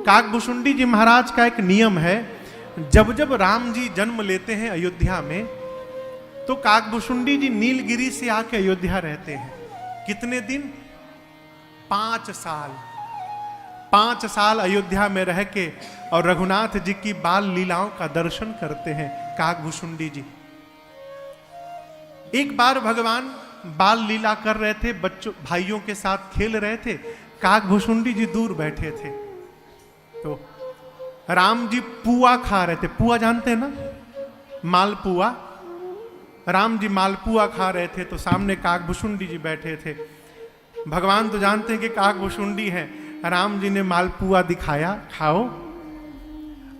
काकभुशुंडी जी महाराज का एक नियम है, जब जब राम जी जन्म लेते हैं अयोध्या में, तो काकभुशुंडी जी नीलगिरी से आके अयोध्या रहते हैं। कितने दिन? 5 साल। 5 साल अयोध्या में रह के और रघुनाथ जी की बाल लीलाओं का दर्शन करते हैं काकभुशुंडी जी। एक बार भगवान बाल लीला कर रहे थे, बच्चों भाइयों के साथ खेल रहे थे, काकभुशुंडी जी दूर बैठे थे। तो राम जी पुआ खा रहे थे। पुआ जानते हैं ना, मालपुआ। राम जी मालपुआ खा रहे थे, तो सामने काकभुशुंडी जी बैठे थे। भगवान तो जानते हैं कि काकभुशुंडी है। राम जी ने मालपुआ दिखाया, खाओ।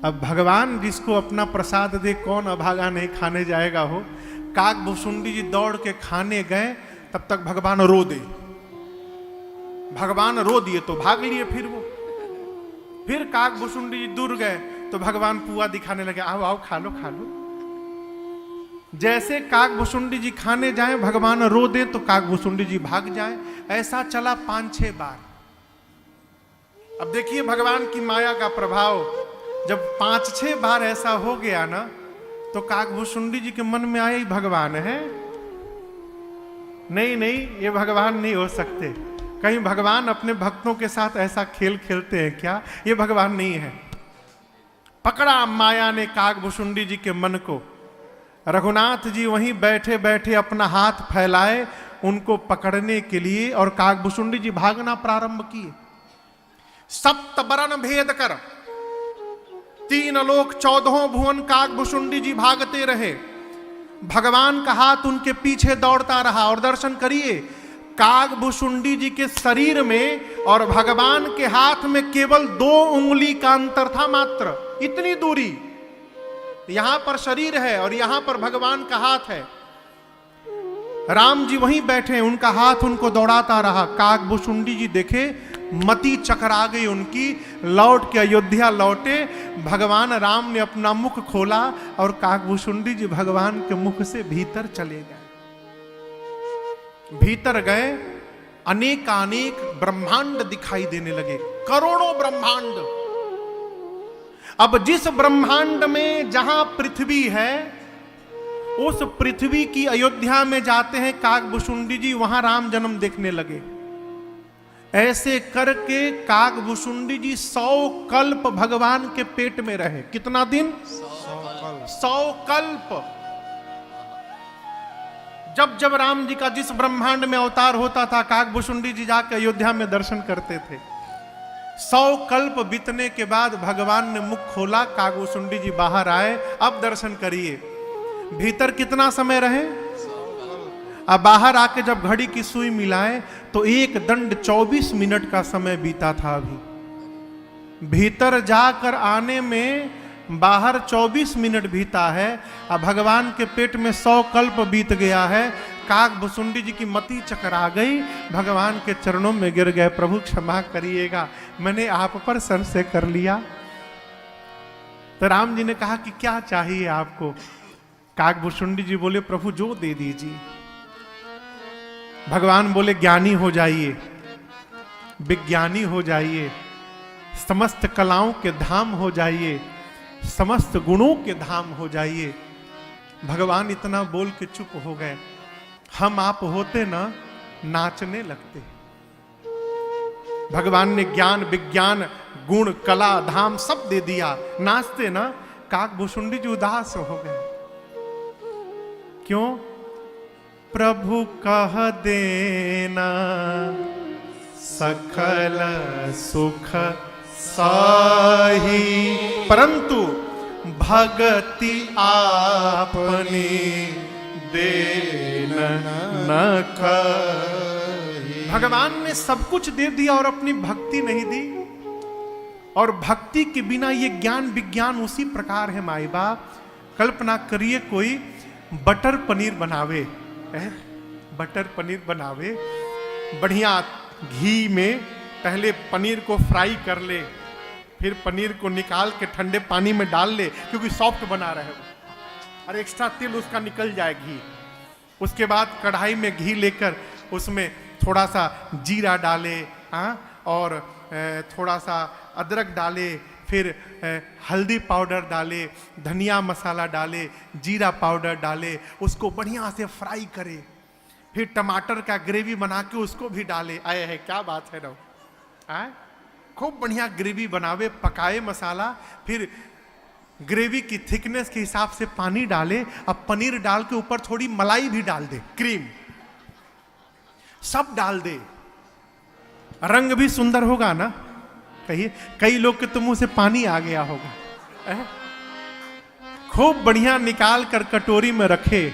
अब भगवान जिसको अपना प्रसाद दे, कौन अभागा नहीं खाने जाएगा हो। काकभुशुंडी जी दौड़ के खाने गए, तब तक भगवान रो दे। भगवान रो दिए तो भाग लिए फिर काकभुशुंडी जी दूर गए, तो भगवान पुआ दिखाने लगे, आओ आओ खा लो खा लो। जैसे काकभुशुंडी जी खाने जाए, भगवान रो दे तो काकभुशुंडी जी भाग जाए। ऐसा चला 5-6 बार। अब देखिए भगवान की माया का प्रभाव। जब 5-6 बार ऐसा हो गया ना, तो काकभुशुंडी जी के मन में आया, ही भगवान है। नहीं नहीं, ये भगवान नहीं हो सकते। कहीं भगवान अपने भक्तों के साथ ऐसा खेल खेलते हैं क्या? ये भगवान नहीं है। पकड़ा माया ने काकभुशुंडी जी के मन को। रघुनाथ जी वहीं बैठे बैठे अपना हाथ फैलाए उनको पकड़ने के लिए, और काकभुशुंडी जी भागना प्रारंभ किए। 7 बरन भेद कर 3 लोक 14 भुवन काकभुशुंडी जी भागते रहे। भगवान का हाथ उनके पीछे दौड़ता रहा। और दर्शन करिए, काकभुशुंडी जी के शरीर में और भगवान के हाथ में केवल 2 उंगली का अंतर था मात्र। इतनी दूरी। यहां पर शरीर है और यहां पर भगवान का हाथ है। राम जी वहीं बैठे, उनका हाथ उनको दौड़ाता रहा। काकभुशुंडी जी देखे, मति चकरा गई उनकी। लौट के अयोध्या लौटे। भगवान राम ने अपना मुख खोला और काकभुशुंडी जी भगवान के मुख से भीतर चले गए। भीतर गए, अनेकानेक ब्रह्मांड दिखाई देने लगे, करोड़ों ब्रह्मांड। अब जिस ब्रह्मांड में जहां पृथ्वी है, उस पृथ्वी की अयोध्या में जाते हैं काकभुशुंडी जी, वहां राम जन्म देखने लगे। ऐसे करके काकभुशुंडी जी 100 कल्प भगवान के पेट में रहे। कितना दिन? 100 कल्प। जब जब राम जी का जिस ब्रह्मांड में अवतार होता था, काकभुशुंडी जी जाकर अयोध्या में दर्शन करते थे। 100 कल्प बीतने के बाद भगवान ने मुख खोला, काकभुशुंडी जी बाहर आए। अब दर्शन करिए, भीतर कितना समय रहे। अब बाहर आके जब घड़ी की सुई मिलाए तो 1 दंड 24 मिनट का समय बीता था। अभी भीतर जाकर आने में बाहर 24 मिनट बीता है। अब भगवान के पेट में 100 कल्प बीत गया है। काकभुशुंडी जी की मति चकरा गई, भगवान के चरणों में गिर गए। प्रभु क्षमा करिएगा, मैंने आप पर संशय कर लिया। तो राम जी ने कहा कि क्या चाहिए आपको? काकभुशुंडी जी बोले, प्रभु जो दे दीजिए। भगवान बोले, ज्ञानी हो जाइए, विज्ञानी हो जाइए, समस्त कलाओं के धाम हो जाइए, समस्त गुणों के धाम हो जाइए। भगवान इतना बोल के चुप हो गए। हम आप होते ना, नाचने लगते। भगवान ने ज्ञान विज्ञान गुण कला धाम सब दे दिया, नाचते ना। काकभुशुंडी जी उदास हो गए। क्यों? प्रभु कह देना सकल सुख साही, परंतु भगति आपने देन न कही। भगवान ने सब कुछ दे दिया और अपनी भक्ति नहीं दी। और भक्ति के बिना ये ज्ञान विज्ञान उसी प्रकार है। माई बाप, कल्पना करिए कोई बटर पनीर बनावे, बटर पनीर बनावे, बढ़िया घी में पहले पनीर को फ्राई कर ले, फिर पनीर को निकाल के ठंडे पानी में डाल ले, क्योंकि सॉफ्ट बना रहे वो, और एक्स्ट्रा तेल उसका निकल जाए घी। उसके बाद कढ़ाई में घी लेकर उसमें थोड़ा सा जीरा डाले, हाँ, और थोड़ा सा अदरक डाले, फिर हल्दी पाउडर डाले, धनिया मसाला डाले, जीरा पाउडर डाले, उसको बढ़िया से फ्राई करे, फिर टमाटर का ग्रेवी बना के उसको भी डाले। आए है, क्या बात है ना, आए खूब बढ़िया ग्रेवी बनावे, पकाए मसाला, फिर ग्रेवी की थिकनेस के हिसाब से पानी डाले, अब पनीर डाल के ऊपर थोड़ी मलाई भी डाल दे, क्रीम सब डाल दे, रंग भी सुंदर होगा ना। कहिए, कई लोग के तो मुंह से पानी आ गया होगा। खूब बढ़िया निकाल कर कटोरी में रखे।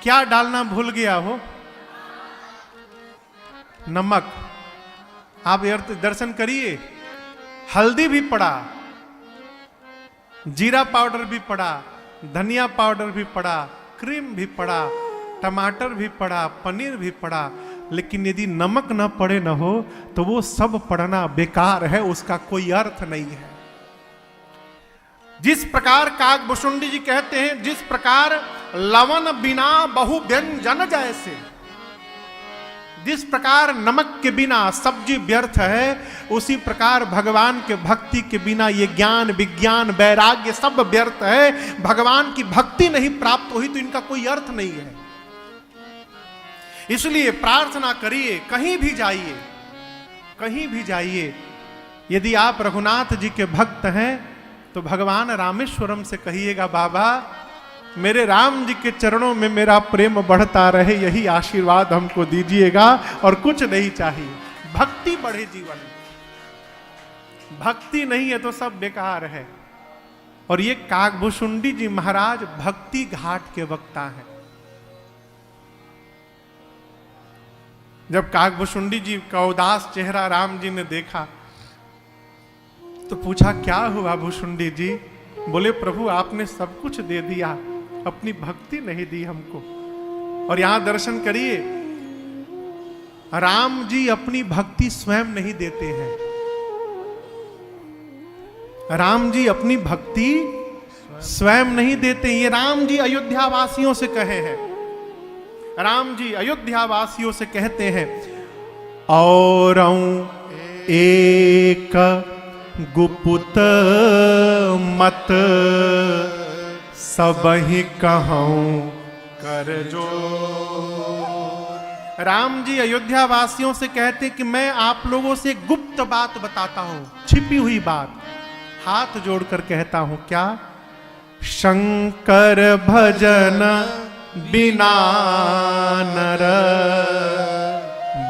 क्या डालना भूल गया हो? नमक। आप यार दर्शन करिए, हल्दी भी पड़ा, जीरा पाउडर भी पड़ा, धनिया पाउडर भी पड़ा, क्रीम भी पड़ा, टमाटर भी पड़ा, पनीर भी पड़ा, लेकिन यदि नमक न पड़े न हो तो वो सब पड़ना बेकार है, उसका कोई अर्थ नहीं है। जिस प्रकार काकभुशुंडी जी कहते हैं, जिस प्रकार लवण बिना बहु व्यंजन जैसे, जिस प्रकार नमक के बिना सब्जी व्यर्थ है, उसी प्रकार भगवान के भक्ति के बिना ये ज्ञान विज्ञान वैराग्य सब व्यर्थ है। भगवान की भक्ति नहीं प्राप्त हुई तो इनका कोई अर्थ नहीं है। इसलिए प्रार्थना करिए, कहीं भी जाइए, कहीं भी जाइए, यदि आप रघुनाथ जी के भक्त हैं तो भगवान रामेश्वरम से कहिएगा, बाबा मेरे राम जी के चरणों में मेरा प्रेम बढ़ता रहे, यही आशीर्वाद हमको दीजिएगा, और कुछ नहीं चाहिए। भक्ति बढ़े जीवन में, भक्ति नहीं है तो सब बेकार है। और ये काकभुशुंडी जी महाराज भक्ति घाट के वक्ता हैं। जब काकभुशुंडी जी का उदास चेहरा राम जी ने देखा तो पूछा, क्या हुआ भुशुंडी जी? बोले, प्रभु आपने सब कुछ दे दिया, अपनी भक्ति नहीं दी हमको। और यहां दर्शन करिए, राम जी अपनी भक्ति स्वयं नहीं देते हैं। राम जी अपनी भक्ति स्वयं नहीं देते। ये राम जी अयोध्या वासियों से कहे हैं, राम जी अयोध्या वासियों से कहते हैं, और एक गुपुत मत सबहि कहूं कर जो। राम जी अयोध्या वासियों से कहते कि मैं आप लोगों से गुप्त बात बताता हूं, छिपी हुई बात। हाथ जोड़कर कहता हूं, क्या? शंकर भजन बिना नर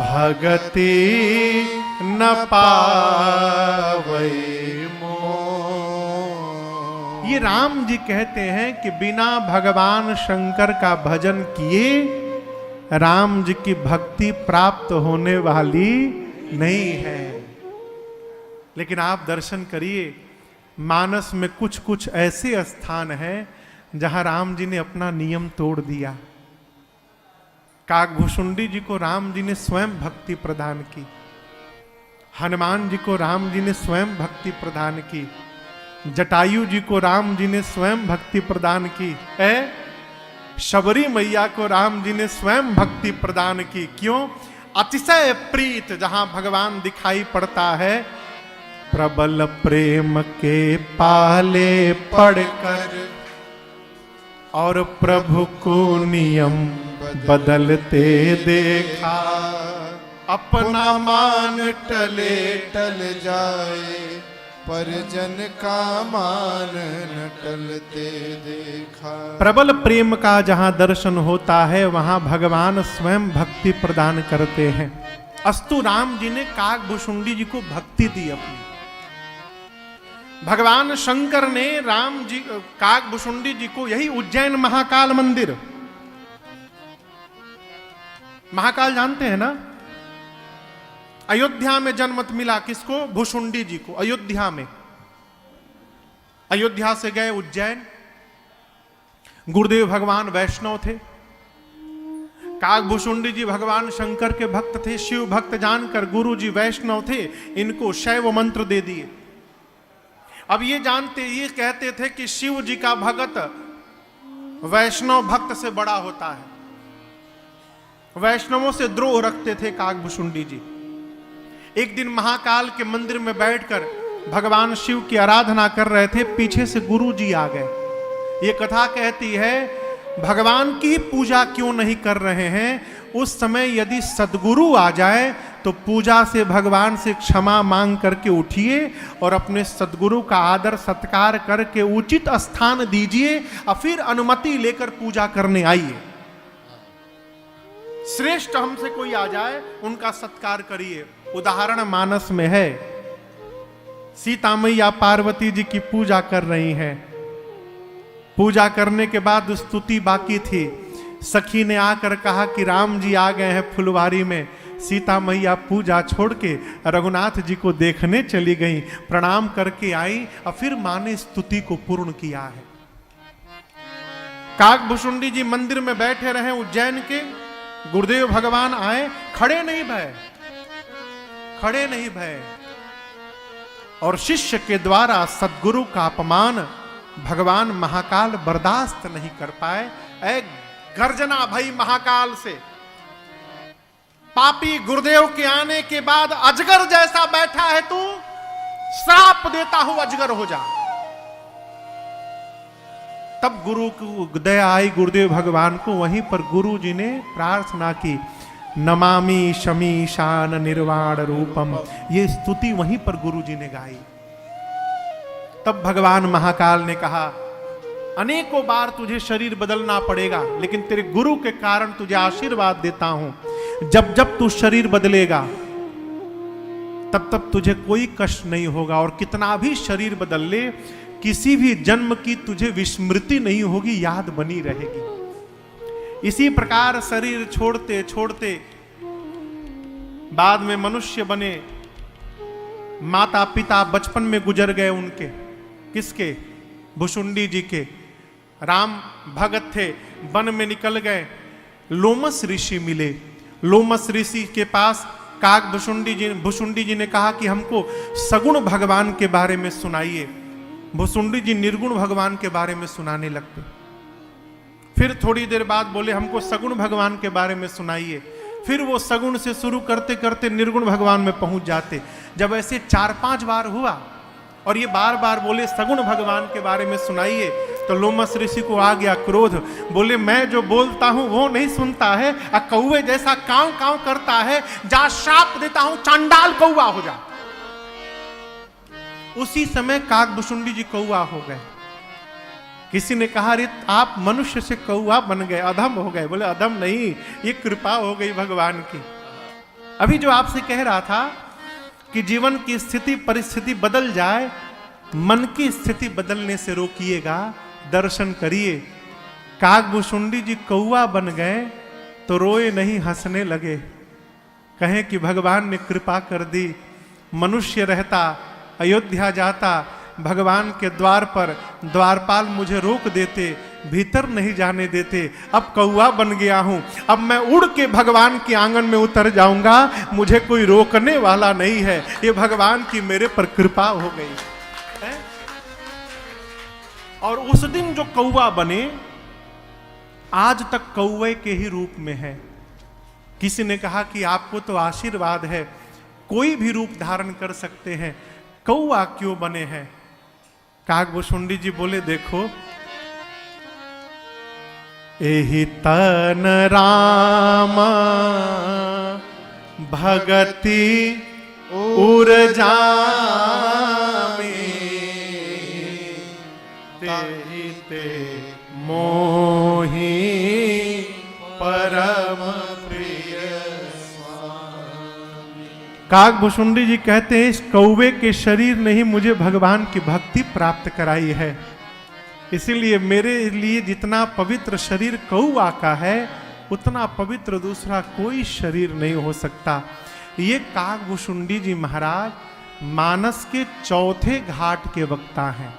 भगति न पावै मोह। ये राम जी कहते हैं कि बिना भगवान शंकर का भजन किए राम जी की भक्ति प्राप्त होने वाली नहीं है। लेकिन आप दर्शन करिए, मानस में कुछ कुछ ऐसे स्थान हैं जहां राम जी ने अपना नियम तोड़ दिया। काकभुशुंडी जी को राम जी ने स्वयं भक्ति प्रदान की, हनुमान जी को राम जी ने स्वयं भक्ति प्रदान की, जटायु जी को राम जी ने स्वयं भक्ति प्रदान की है, शबरी मैया को राम जी ने स्वयं भक्ति प्रदान की। क्यों? अतिशय प्रीत जहां भगवान दिखाई पड़ता है, प्रबल प्रेम के पाले पड़कर और प्रभु को नियम बदलते देखा, अपना मान टले टल जाए परिजन का मान न टलते देखा। प्रबल प्रेम का जहां दर्शन होता है वहां भगवान स्वयं भक्ति प्रदान करते हैं। अस्तु राम जी ने काकभुशुंडी जी को भक्ति दी अपनी। भगवान शंकर ने राम जी काकभुशुंडी जी को, यही उज्जैन महाकाल मंदिर, महाकाल जानते हैं ना, अयोध्या में जन्मत मिला किसको? भुशुंडी जी को। अयोध्या में, अयोध्या से गए उज्जैन। गुरुदेव भगवान वैष्णव थे, काकभुशुंडी जी भगवान शंकर के भक्त थे, शिव भक्त जानकर गुरु जी वैष्णव थे, इनको शैव मंत्र दे दिए। अब ये जानते, ये कहते थे कि शिव जी का भगत वैष्णव भक्त से बड़ा होता है। वैष्णवों से द्रोह रखते थे काकभुशुंडी जी, एक दिन महाकाल के मंदिर में बैठकर भगवान शिव की आराधना कर रहे थे, पीछे से गुरु जी आ गए। ये कथा कहती है भगवान की पूजा क्यों नहीं कर रहे हैं। उस समय यदि सद्गुरु आ जाए तो पूजा से भगवान से क्षमा मांग करके उठिए और अपने सद्गुरु का आदर सत्कार करके उचित स्थान दीजिए और फिर अनुमति लेकर पूजा करने आइए। श्रेष्ठ हमसे कोई आ जाए उनका सत्कार करिए। उदाहरण मानस में है, सीता मैया पार्वती जी की पूजा कर रही हैं। पूजा करने के बाद स्तुति बाकी थी। सखी ने आकर कहा कि राम जी आ गए हैं फुलवारी में। सीता मैया पूजा छोड़ के रघुनाथ जी को देखने चली गई, प्रणाम करके आई और फिर मां ने स्तुति को पूर्ण किया है। काकभुशुंडी जी मंदिर में बैठे रहे उज्जैन के, गुरुदेव भगवान आए, खड़े नहीं भय और शिष्य के द्वारा सद्गुरु का अपमान भगवान महाकाल बर्दाश्त नहीं कर पाए। ऐ गर्जना भई महाकाल से, पापी गुरुदेव के आने के बाद अजगर जैसा बैठा है तू, श्राप देता हूं अजगर हो जा। तब गुरु को दया आई गुरुदेव भगवान को। वहीं पर गुरु जी ने प्रार्थना की, नमामि शमीशान निर्वाण रूपम। ये स्तुति वहीं पर गुरु जी ने गाई। तब भगवान महाकाल ने कहा, अनेकों बार तुझे शरीर बदलना पड़ेगा, लेकिन तेरे गुरु के कारण तुझे आशीर्वाद देता हूं। जब जब तू शरीर बदलेगा तब तब तुझे कोई कष्ट नहीं होगा, और कितना भी शरीर बदल ले, किसी भी जन्म की तुझे विस्मृति नहीं होगी, याद बनी रहेगी। इसी प्रकार शरीर छोड़ते छोड़ते बाद में मनुष्य बने। माता पिता बचपन में गुजर गए उनके, किसके? भुशुंडी जी के। राम भगत थे, वन में निकल गए, लोमस ऋषि मिले। लोमस ऋषि के पास भुशुंडी जी ने कहा कि हमको सगुण भगवान के बारे में सुनाइए। भुशुंडी जी निर्गुण भगवान के बारे में सुनाने लगते। फिर थोड़ी देर बाद बोले हमको सगुण भगवान के बारे में सुनाइए। फिर वो सगुण से शुरू करते करते निर्गुण भगवान में पहुंच जाते। जब ऐसे 4-5 बार हुआ और ये बार बार बोले सगुण भगवान के बारे में सुनाइए, तो लोमस ऋषि को आ गया क्रोध। बोले मैं जो बोलता हूं वो नहीं सुनता है, कौवे जैसा कांव कांव करता है, जा श्राप देता हूं, चांडाल कौवा हो जा। उसी समय काकभुशुंडी जी कौवा हो गए। किसी ने कहा, अरे आप मनुष्य से कौवा बन गए, अधम हो गए। बोले अधम नहीं, ये कृपा हो गई भगवान की। अभी जो आपसे कह रहा था कि जीवन की स्थिति परिस्थिति बदल जाए, मन की स्थिति बदलने से रोकिएगा, दर्शन करिए। काकभुशुंडी जी कौवा बन गए तो रोए नहीं, हंसने लगे। कहें कि भगवान ने कृपा कर दी। मनुष्य रहता, अयोध्या जाता, भगवान के द्वार पर द्वारपाल मुझे रोक देते, भीतर नहीं जाने देते। अब कौवा बन गया हूं, अब मैं उड़ के भगवान के आंगन में उतर जाऊंगा, मुझे कोई रोकने वाला नहीं है। ये भगवान की मेरे पर कृपा हो गई है। और उस दिन जो कौवा बने, आज तक कौवे के ही रूप में है। किसी ने कहा कि आपको तो आशीर्वाद है, कोई भी रूप धारण कर सकते हैं, कौवा क्यों बने हैं? काकभुशुंडी जी बोले, देखो एहि तन राम भगति उरजामी, तेहि ते मोहि परम प्रिय स्वामी। काकभुशुंडी जी कहते हैं, इस कौवे के शरीर ने ही मुझे भगवान की भक्ति प्राप्त कराई है। इसीलिए मेरे लिए जितना पवित्र शरीर कौवा का है, उतना पवित्र दूसरा कोई शरीर नहीं हो सकता। ये काकभुशुंडी जी महाराज मानस के चौथे घाट के वक्ता हैं।